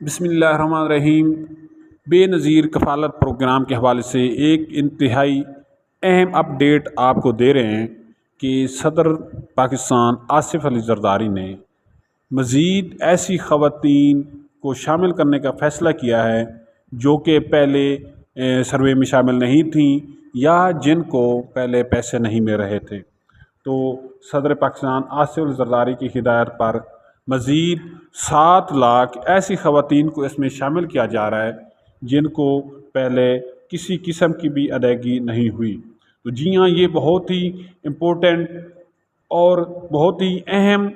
बिस्मिल्लाहिर्रहमानिर्रहीम। बेनज़ीर कफ़ालत प्रोग्राम के हवाले से एक इंतहाई अहम अपडेट आपको दे रहे हैं कि सदर पाकिस्तान आसिफ अली ज़रदारी ने मज़ीद ऐसी ख़वातीन को शामिल करने का फ़ैसला किया है जो कि पहले सर्वे में शामिल नहीं थीं या जिनको पहले पैसे नहीं मिल रहे थे। तो सदर पाकिस्तान आसिफ अली ज़रदारी की हिदायत पर मज़ीद 7 लाख ऐसी ख़वातीन को इसमें शामिल किया जा रहा है जिनको पहले किसी किस्म की भी अदायगी नहीं हुई। तो जी हाँ, ये बहुत ही इम्पोर्टेंट और बहुत ही अहम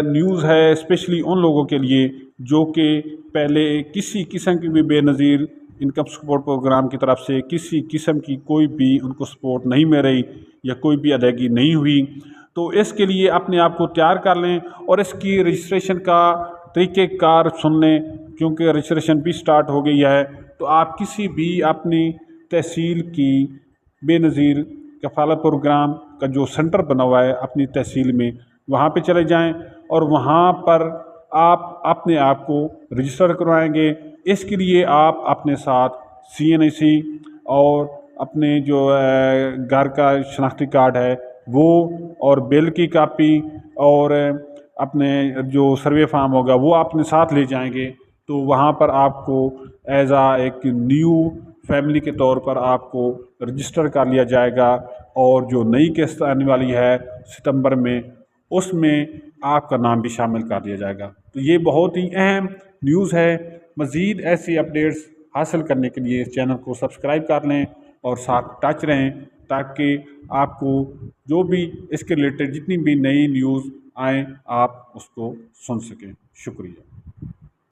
न्यूज़ है, स्पेशली उन लोगों के लिए जो कि पहले किसी किस्म की भी बेनज़ीर इनकम सपोर्ट प्रोग्राम की तरफ से किसी किस्म की कोई भी उनको सपोर्ट नहीं मिल रही या कोई भी अदायगी नहीं हुई। तो इसके लिए अपने आप को तैयार कर लें और इसकी रजिस्ट्रेशन का तरीक़ेकार सुन लें, क्योंकि रजिस्ट्रेशन भी स्टार्ट हो गई है। तो आप किसी भी अपनी तहसील की बेनज़ीर कफ़ालत प्रोग्राम का जो सेंटर बना हुआ है अपनी तहसील में, वहाँ पे चले जाएं और वहाँ पर आप अपने आप को रजिस्टर करवाएंगे। इसके लिए आप अपने साथ CNAC और अपने जो घर का शनाख्ती कार्ड है वो, और बिल की कापी, और अपने जो सर्वे फार्म होगा वो अपने साथ ले जाएंगे। तो वहाँ पर आपको एज एक न्यू फैमिली के तौर पर आपको रजिस्टर कर लिया जाएगा और जो नई किस्त आने वाली है सितंबर में, उसमें आपका नाम भी शामिल कर दिया जाएगा। तो ये बहुत ही अहम न्यूज़ है। मज़ीद ऐसी अपडेट्स हासिल करने के लिए इस चैनल को सब्सक्राइब कर लें और साथ टच रहें, ताकि आपको जो भी इसके रिलेटेड जितनी भी नई न्यूज़ आएँ आप उसको सुन सकें। शुक्रिया।